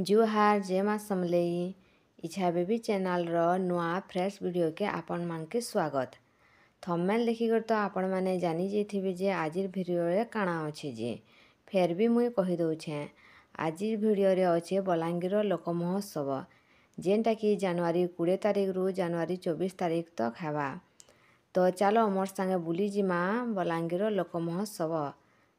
जुहार जय माँ समलेई इच्छा बेबी चैनल रो नुआ फ्रेश वीडियो के आपण मान के स्वागत। थंबनेल देखिकर तो आपण माने जानी जाइथिबे जे आजिर वीडियो रे काଣା अछि जे फेर भी मुई कहि दउछे। आजिर वीडियो रे अछि बलांगीर लोक महोत्सव जेनटा कि जनवरी 20 तारिख रु जनवरी 24 तारिख तक हेबा। तो चलो मोर संगे बुली जिमा बलांगीर लोक महोत्सव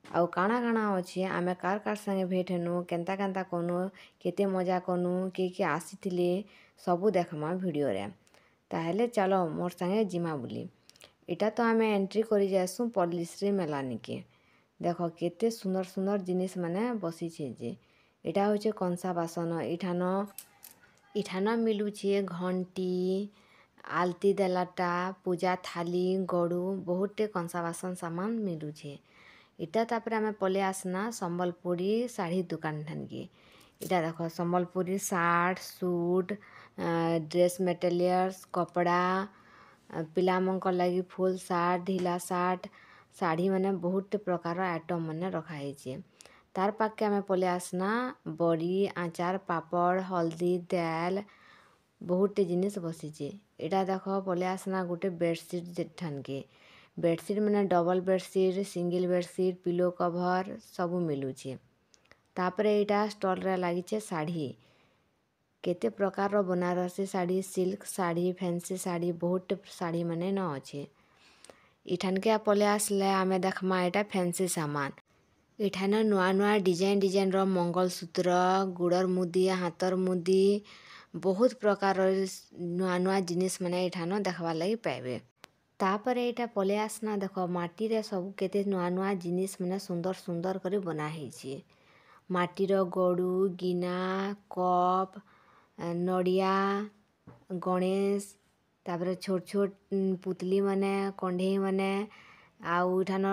आउ काଣା काଣା अछि आमे कार कार संगे भेट हेनु केन्ता केन्ता कनु केते मजा कनु किए आसीथिले सबू देखमा वीडियो रे। ताहेले चलो मोर संगे जिमा बुली। इटा तो आमे एंट्री करी जासु पल्लीश्री मेला निके। देखो केते सुंदर सुंदर जिनिस माने बसी छे जे इटा होचे कंसा बासन इठान मिलुछे घंटी आलती देलाटा पूजा थाली गड़ू बहुते कंसा बासन सामान मिलुछे। इटा तापर आमे पले आसना संबलपुरी साड़ी दुकान ठानके। इटा देखो Sambalpuri shirt suit dress materials कपड़ा पिलामंकर लगी फुल सार्ट ढीला सार्ट साड़ी माने बहुत प्रकार आइटम माने रखा है। तार पाके आमे पले आसना बड़ी आचार पापड़ हल्दी तेल बहुत जिनिस बसीचे। इटा देखो पले आसना गोटे बेडसीट ठानके। बेडसीट माने double bedsheet single bedsheet pillow cover सबू मिलुछे। तापरे इटा स्टॉल रे लागिचे साड़ी केते प्रकार रो बनारसी साड़ी सिल्क साड़ी फैंसी साड़ी बहुत साड़ी माने न अच्छे। इठान के पले आसले आमे देखमा इटा फैंसी सामान इठान नुआ नुआ डिजाइन रो मंगलसूत्र गुड़र मुदी हाथर मुदी बहुत प्रकार नुआ नुआ जिनिस माने इठान देखबार लगी पाइबे। तापर इटा पले आसना देखो माटी रे सब केते नुआ नुआ जिनिस माने सुंदर सुंदर करी बना ହେଇଛି। माटीर गड़ू गिना कप नड़िया गणेश तापर छोट छोट पुतली माने कंढेई माने आउ इठान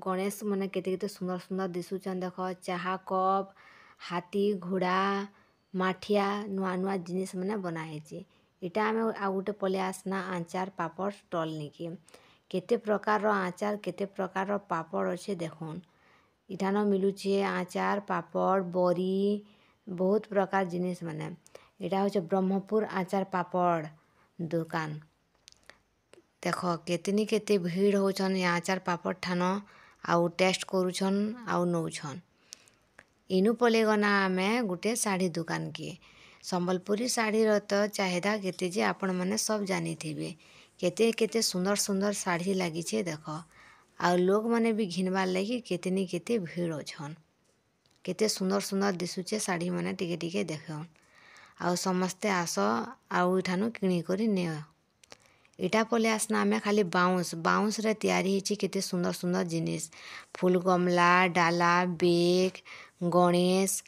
गणेश माने केते केते सुंदर सुंदर दिसुछन। देखो चाहा कप हाथी घोड़ा माठिया नुआ नुआ जिनिस माने बना ହେଇଛି। इटा आमे आउ गोटे पले आसना आचार पापड़ स्टॉल निके। केते प्रकार रो आचार केते प्रकार रो पापड़ अच्छे देखुन। इठान मिलुछे आचार पापड़ बरी बहुत प्रकार जिनिस माने। इटा होचे ब्रह्मपुर आचार पापड़ दुकान। देखो केतनी केते भीड़ होछन ये आचार पापड़ ठान आउ टेस्ट करूछन आउ नौछन। इनु पले गना आमे गुटे साड़ी दुकान के। संबलपुरी साड़ी रो तो चाहिदा केते जे आपण माने सब जानी थिबे। केते केते सुंदर सुंदर साड़ी लागिछे देखो आउ लोग माने भी घिनबार लगी केतनी केते भीड़ होछन। केते सुंदर सुंदर दिसुचे साड़ी माने टिके टिके देखन आउ समस्ते आस आउ इठानु किणी करी नियो। इटा पले आसना आमे खाली बाउंस रे तैयारी हिची केते सुंदर सुंदर जिनिस फूल गमला डाला बेग गणेश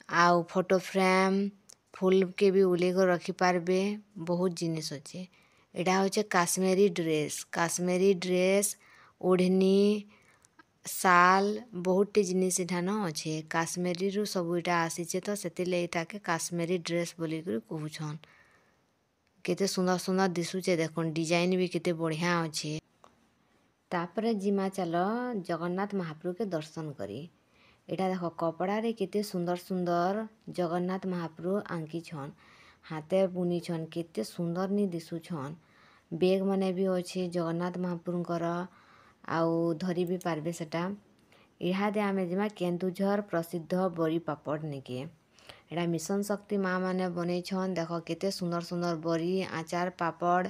आउ फोटो फ्रेम फूल के भी उले को रखी पारबे बहुत जिनिस अच्छे। इटा होचे काश्मीरी ड्रेस ओढ़नी साल बहुत जिनिस इठान अच्छे। काश्मीरी रु सब इटा आसीचे तो सेतिले इटा के काश्मीरी ड्रेस बोली करी कहूछन। केते सुंदर सुंदर दिसुचे देखुन डिजाइन भी केते बढ़िया अच्छे। तापरे जिमा चलो जगन्नाथ महाप्रभु के दर्शन करी। इटा देखो कपड़ा रे केते सुंदर सुंदर जगन्नाथ महाप्रभु आंकी छन हाथे बुनी छन केते सुंदर नी दिसुछन। बेग माने भी अच्छे जगन्नाथ महाप्रभुंकर आउ धरी भी पारबे सेटा। इहादे आमे जिमा केन्दुझर प्रसिद्ध बड़ी पापड़ निके। एटा मिशन शक्ति माँ माने बनै छन देखो केते सुंदर सुंदर बड़ी आचार पापड़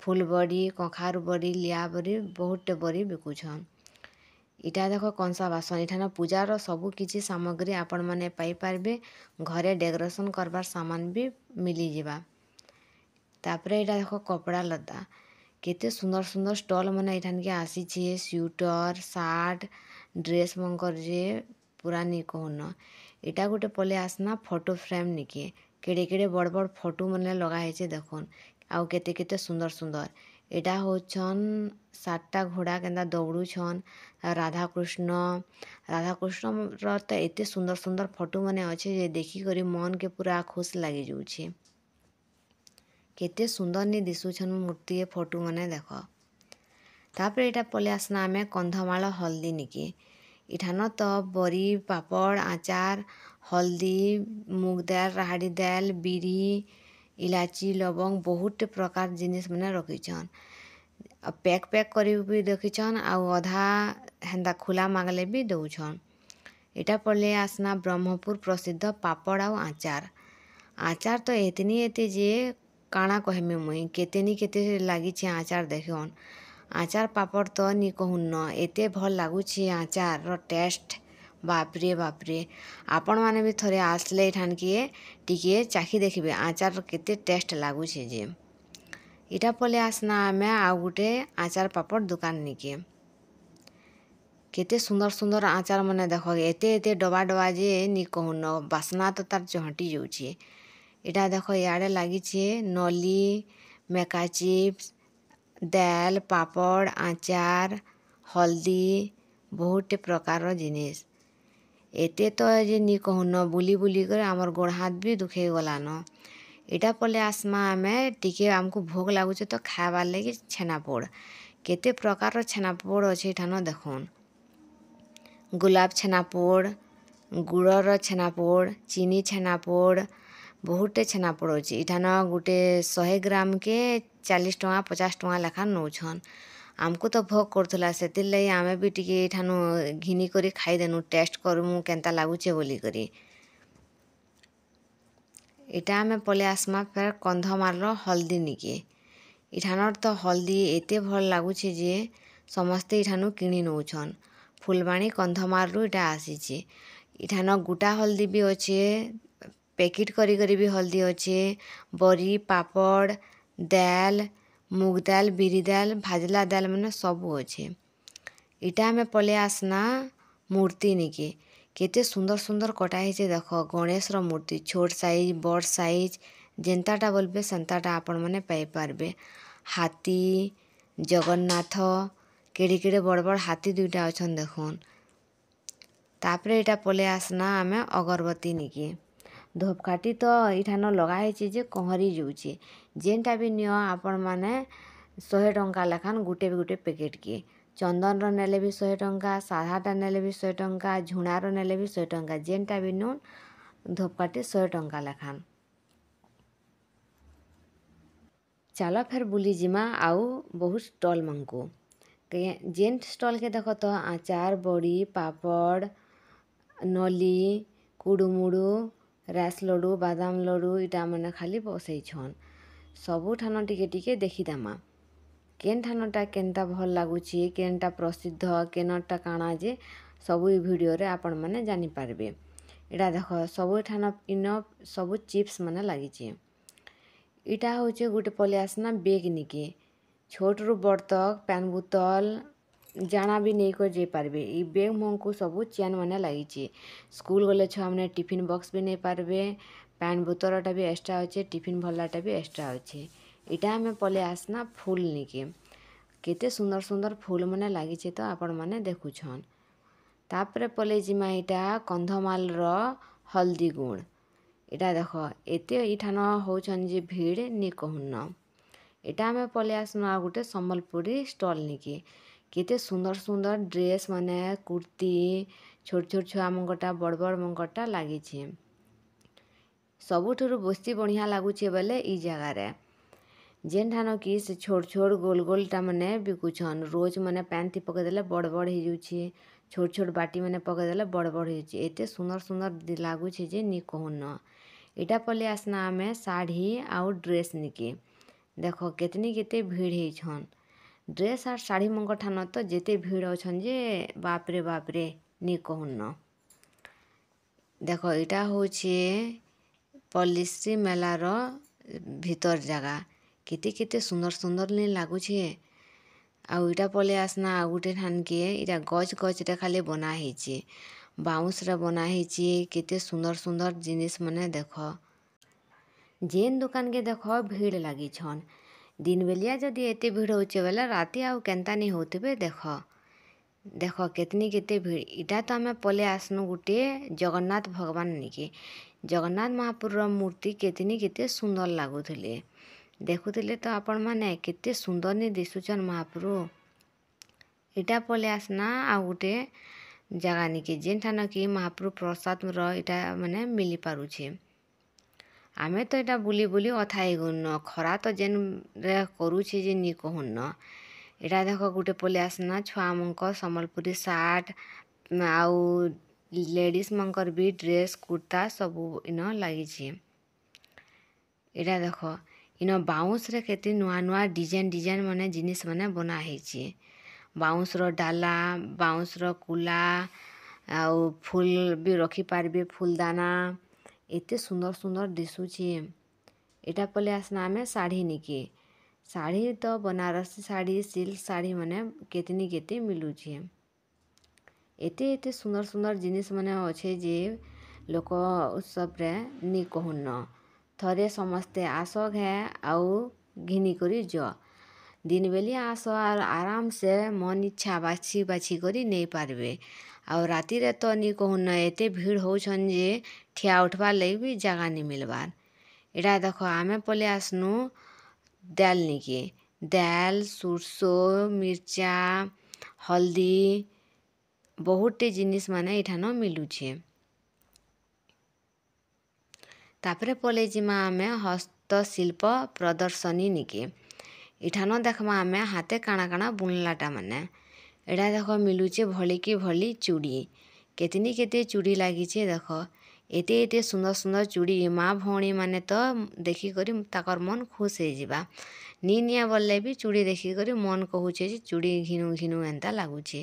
फूल बड़ी कखारू बड़ी लिया बड़ी बहुत बड़ी बिकुछन। इटा देखो कंसा बासन इठान पूजार सबू किछि सामग्री आपण माने पाई पारबे घरे डेकोरेशन करबार सामान भी मिली जिबा। तापरे इटा देखो कपड़ा लता केते सुंदर सुंदर स्टॉल माने इठान के आसीछे स्वेटर शार्ट ड्रेस मंकर जे पूरा नी कहन। इटा गोटे पले आसना फोटो फ्रेम निके केड़े केड़े बड़ बड़ फोटो माने लगा ହେଇचे देखुन आउ केते केते सुंदर सुंदर। इटा होछन 7टा घोड़ा केंदा दौड़ुछन राधा कृष्ण रो तो एते सुंदर सुंदर फोटो माने अच्छे जे देखी करी मन के पूरा खुश लागी जाउछे। केते सुंदर नी दिसुछन मूर्ति फोटो माने देखो। तापरे इटा पले आसना आमे कंधमाल हल्दी निके। इठान तो बरी पापड़ आचार हल्दी मुग दाल राहड़ी दाल बिरी इलाची लवंग बहुत प्रकार जिनिस मैंने रखीछन पैक पैक करी भी रखीछन आउ अधा हेन्दा खुला मागले भी दौछन। इटा पड़े आसना ब्रह्मपुर प्रसिद्ध पापड़ आउ आचार। आचार तो एतनी एते जे काଣା कहमी मुई केतेनी केते लागिछे आचार देखन। आचार पापड़ तो नी कहून एते भल लागुछे आचार रो टेस्ट बापरे बापरे आपण माने भी थरे आसले एठान के टिके चाखी देखिबे आचार केते टेस्ट लागुछे जे। इटा पले आसना आमे आउ गुटे आचार पापड़ दुकान निके केते सुंदर सुंदर आचार मने देख एते एते डबा डबा जे नी कहून बासना तो तार चहटी जाउछे। इटा देख याडे लागिछे नली मेका चिप्स दाल पापड़ आचार हल्दी बहुत प्रकार जिनिस एते तो जे नी कहून बुली बुली कर आमर गोड़ हाथ भी दुखे गलान। इटा पले आसमा आमे टिके आमको भोग लागुचे तो खाबार लगी छेनापोड़ केते प्रकार छेनापोड़ अच्छे इठान देखुन गुलाब छेनापोड़ गुड़र छेनापोड़ चीनी छेनापोड़ बहुत छेनापोड़ अच्छे इठान गुटे 100 ग्राम के 40 टଙ୍କା 50 टଙ୍କା लेखा नौछन। आमको तो भोग करथुला सेतिर लई आमे भी टिके इठानु घिनी करी खाइदेनु टेस्ट करमु केन्ता लागुचे बोली करी। इटा आमे पले आसमा फेर कंधमालर हल्दी निके इठानर तो हल्दी एते भल लागुचे जे समस्ते इठानु किणी नौछन। फुलबाणी कंधमालरू इटा आसीचे इठान गुटा हल्दी भी अच्छे पैकेट करी करी भी हल्दी अच्छे बरी पापड़ दाल मुग दाल बिरी दाल भाजला दाल मैंने सबू अच्छे। इटा आमे पले आसना मूर्ति निके केते सुंदर सुंदर कटा हेचे देख गणेश रो मूर्ति छोट साइज बड़ साइज जेन्ताटा बोलबे सेन्ताटा आपण मैंने पाई पारबे। हाथी जगन्नाथ केड़े केड़े बड़ बड़ हाथी दुईटा अच्छन देखुन। तापरे इटा पले आसना आमे अगरबत्ती निके धूपकाठी तो इठान लगा हेचे जे कहरी जाउचे जेनटा भी नियो आपण माने 100 टଙ୍କା लेखान गुटे भी गुटे पैकेट के चंदन रो नेले भी 100 टଙ୍କା साधाटा नेले भी 100 टଙ୍କା झुणार नेले भी 100 टଙ୍କା जेनटा भी नुन धूपकाठी 100 टଙ୍କା लेखान। चलो फिर बुली जिमा आउ बहुत स्टॉल मंको जेन स्टॉल के देख तो आचार बड़ी पापड़ नली कुड़ुमुड़ू रास लड्डू बादाम लड्डू इटा मैंने खाली बसैछन सबू ठान टिके टिके देखीदेमा केन ठानटा केनटा भल लागुची केनटा प्रसिद्ध केनटा काଣା जे सबू ई वीडियो रे आपण माने जानी पारबे। इटा देख सबू ठान इन सबू चिप्स माने लागिचे। इटा होचे गुटे पले आसना बेग निके छोट रु बड़ तक पैन बोतल जाना भी नहीं कर जे पारबे ई बेग मंकु सबू चेन माने लागिचे स्कूल गले छुआ माने टिफिन बॉक्स भी नहीं पारबे पैन बोतलटा भी एक्स्ट्रा अच्छे टिफिन भल्लाटा भी एक्स्ट्रा अच्छे। इटा हमें पले आसना फूल निके केते सुंदर सुंदर फूल माने लागिचे तो आपण माने देखुछन। तापरे पले जिमा इटा कंधमाल रो हल्दी गुण इटा देख एते इठान होछन जे भीड़ नी कहून। इटा हमें पले आसना गुटे सम्बलपुरी स्टॉल निके केते सुंदर सुंदर ड्रेस माने कुर्ती छोट छोट छुआ मंगटा बड़ बड़ मंगटा लागिछे सबुठुरु बस्ती बढ़िया लागुचे बोले ई जगह रे जेन ठान कि से छोट छोट गोल गोलटा माने बिकुछन रोज माने पैन थी पकेदेले बड़ बड़ हो जाउछे छोट छोट बाटी माने पकेदेले बड़ बड़ हो जाउछे एते सुंदर सुंदर लागुछे जे नी कहून। इटा पले आसना आमे साड़ी आउ ड्रेस निके देख केतनी केते भीड़ हेछन ड्रेस आर साड़ी मंग ठान तो जेते भीड़ अछन जे बापरे नी कहून। देख इटा होछे पल्लीश्री मेलार भीतर जगह केते केते सुंदर सुंदर नहीं लागुछे आउ इटा पले आसना आउ गुटे ठान के इटा गच गच रे खाली बना हेचे बाउंस रे बना हेचे केते सुंदर सुंदर जिनिस माने देख जेन दुकान के देख भीड़ लागी छन दिन बेलिया जदि एते भीड़ होचे बेले राति आउ केन्ता नहीं होथिबे देख देख केतनी केते भीड़। इटा तो आमे पले आसनु गुटे जगन्नाथ भगवान निके जगन्नाथ महापुर मूर्ति केतनी केते सुंदर लागुथिले देखुथिले तो आपण माने केते सुंदर नि दिसुचन महापुरु। इटा पले आसना आ गुटे ଜାଗା ନିକେ ଯେନ୍ଠାନ କି ମହାପ୍ରଭୁ ପ୍ରସାଦର ଇଟା ମାନେ ମିଲି ପାରୁଛେ। ଆମେ ତ ଏଇଟା ବୁଲି ବୁଲି ଅଥା ହେଇଗଲୁନ ଖରା ତ ଯେନ୍ରେ କରୁଛେ ଯେ ନି କହୁନ। ଏଇଟା ଦେଖ ଗୋଟେ ପଲେଇ ଆସନା ଛୁଆମାନଙ୍କ ସମ୍ବଲପୁରୀ ସାର୍ଟ ଆଉ ଲେଡ଼ିସ୍ମାନଙ୍କର ବି ଡ୍ରେସ୍ କୁର୍ତ୍ତା ସବୁ ଇନ ଲାଗିଛି। ଏଇଟା ଦେଖ ଇନ ବାଉଁଶରେ କେତେ ନୂଆ ନୂଆ ଡିଜାଇନ୍ ମାନେ ଜିନିଷ ମାନେ ବନା ହେଇଛି। ବାଉଁଶର ଡାଲା ବାଉଁଶର କୁଲା ଆଉ ଫୁଲ ବି ରଖିପାରିବେ ଫୁଲଦାନା ଏତେ ସୁନ୍ଦର ସୁନ୍ଦର ଦିଶୁଛି। ଏଇଟା ପଲେଇ ଆସନା ଆମେ ଶାଢ଼ୀ ନିକେ ଶାଢ଼ୀ ତ ବନାରସୀ ଶାଢ଼ୀ ସିଲ୍କ ଶାଢ଼ୀ ମାନେ କେତେ ମିଲୁଛି। ଏତେ ସୁନ୍ଦର ସୁନ୍ଦର ଜିନିଷ ମାନେ ଅଛେ ଯେ ଲୋକ ଉତ୍ସବରେ ନି କହୁନ। ଥରେ ସମସ୍ତେ ଆସ ଘେ ଆଉ ଘିନି କରି ଯ ଦିନ ବେଲି ଆସ ଆଉ ଆରାମସେ ମନ ଇଚ୍ଛା ବାଛି କରି ନେଇ ପାରିବେ। ଆଉ ରାତିରେ ତ ନି କହୁନ ଏତେ ଭିଡ଼ ହଉଛନ୍ ଯେ ଠିଆ ଉଠବାର୍ ଲାଗି ବି ଜାଗା ନି ମିଲବାର୍। ଏଇଟା ଦେଖ ଆମେ ପଲେଇ ଆସନୁ ଦାଲ୍ ନିକେ ଦାଲ୍ ସୁର୍ସୋ ମିର୍ଚା ହଳଦୀ ବହୁତଟେ ଜିନିଷ ମାନେ ଏଠାନ ମିଲୁଛେ। ତାପରେ ପଲେଇ ଯିମା ଆମେ ହସ୍ତଶିଳ୍ପ ପ୍ରଦର୍ଶନୀ ନିକେ ଏଠାନ ଦେଖମା ଆମେ ହାତେ କାଣା କାଣା ବୁଣିଲାଟା ମାନେ। ଏଇଟା ଦେଖ ମିଲୁଛେ ଭଳିକି ଭଳି ଚୁଡ଼ି କେତେ ଚୁଡ଼ି ଲାଗିଛେ ଦେଖ ଏତେ ସୁନ୍ଦର ସୁନ୍ଦର ଚୁଡ଼ି ମା ଭଉଣୀ ମାନେ ତ ଦେଖିକରି ତାକର ମନ ଖୁସ ହେଇଯିବା। ନିଆ ବଲଲେ ବି ଚୁଡ଼ି ଦେଖିକରି ମନ କହୁଛେ ଯେ ଚୁଡ଼ି ଘିନୁ ଏନ୍ତା ଲାଗୁଛେ।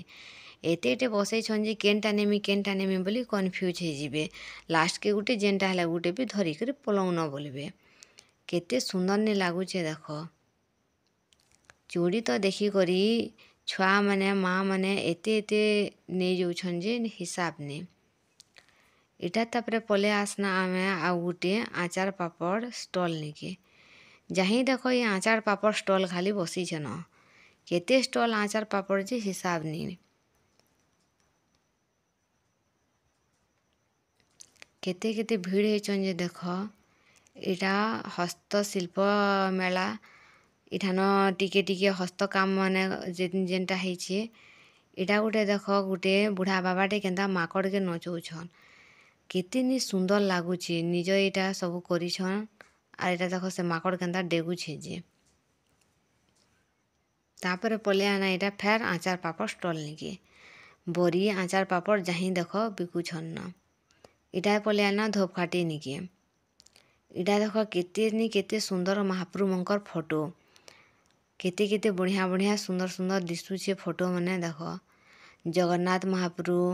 ଏତେ ବସେଇଛନ୍ ଯେ କେନ୍ଟା ନେମି ବୋଲି କନଫ୍ୟୁଜ ହେଇଯିବେ। ଲାଷ୍ଟକେ ଗୋଟେ ଯେନ୍ଟା ହେଲେ ଗୋଟେ ବି ଧରିକରି ପଲଉନ ବୋଲିବେ। କେତେ ସୁନ୍ଦର ନି ଲାଗୁଛେ ଦେଖ ଚୁଡ଼ି ତ ଦେଖିକରି ଛୁଆମାନେ ମା ମାନେ ଏତେ ନେଇଯାଉଛନ୍ ଯେ ହିସାବ ନି। ଏଇଟା ତାପରେ ପଲେଇ ଆସନା ଆମେ ଆଉ ଗୋଟେ ଆଚାର ପାପଡ଼ ଷ୍ଟଲ୍ ନିକେ ଯାହିଁ ଦେଖ ଏ ଆଚାର ପାପଡ଼ ଷ୍ଟଲ୍ ଖାଲି ବସିଛନ। କେତେ ଷ୍ଟଲ୍ ଆଚାର ପାପଡ଼ ଯେ ହିସାବ ନି। କେତେ ଭିଡ଼ ହେଇଛନ୍ ଯେ ଦେଖ ଏଇଟା ହସ୍ତଶିଳ୍ପ ମେଳା ଏଠାନ ଟିକେ ହସ୍ତକାମ ମାନେ ଯେନ୍ଟା ହେଇଛେ। ଏଇଟା ଗୋଟେ ଦେଖ ଗୋଟେ ବୁଢ଼ା ବାବାଟେ କେନ୍ତା ମାକଡ଼କେ ନଚଉଛନ୍ କେତେ ନି ସୁନ୍ଦର ଲାଗୁଛି ନିଜ ଏଇଟା ସବୁ କରିଛନ୍। ଆଉ ଏଇଟା ଦେଖ ସେ ମାକଡ଼ କେନ୍ତା ଡେଗୁଛେ ଯେ। ତାପରେ ପଲେଇ ଆନା ଏଇଟା ଫେର୍ ଆଚାର ପାପଡ଼ ଷ୍ଟଲ୍ ନିକେ ବରି ଆଚାର ପାପଡ଼ ଯାହିଁ ଦେଖ ବିକୁଛନ୍ ନା। ଏଇଟା ପଲେଇ ଆନା ଧୂପକାଠି ନିକେ ଏଇଟା ଦେଖ କେତେ ସୁନ୍ଦର ମହାପ୍ରଭୁଙ୍କର ଫଟୋ କେତେ ବଢ଼ିଆ ସୁନ୍ଦର ଦିଶୁଛେ ଫଟୋ ମାନେ ଦେଖ ଜଗନ୍ନାଥ ମହାପ୍ରଭୁ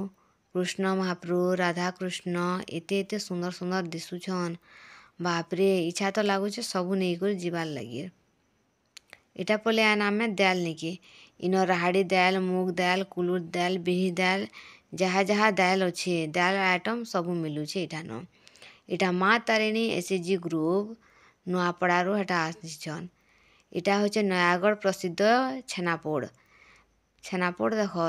କୃଷ୍ଣ ମହାପ୍ରଭୁ ରାଧାକୃଷ୍ଣ ଏତେ ସୁନ୍ଦର ଦିଶୁଛନ୍। ବାପରେ ଇଚ୍ଛା ତ ଲାଗୁଛେ ସବୁ ନେଇକରି ଯିବାର୍ ଲାଗି। ଏଇଟା ପଲେଇ ଆନା ଆମେ ଦାଲ୍ ନିକେ ଇନ ରାହାଡ଼ି ଦାଲ୍ ମୁଗ ଦାଲ୍ କୁଲୁର୍ ଦାଲ୍ ବିରି ଦାଲ୍ ଯାହା ଦାଲ୍ ଅଛେ ଦାଲ୍ ଆଇଟମ୍ ସବୁ ମିଲୁଛେ ଏଠାନ। ଏଇଟା ମା ତାରିଣୀ SHG ଗ୍ରୁପ୍ ନୂଆପଡ଼ାରୁ ହେଟା ଆସିଛନ୍। ଏଇଟା ହଉଛେ ନୟାଗଡ଼ ପ୍ରସିଦ୍ଧ ଛେନାପୋଡ଼ ଦେଖ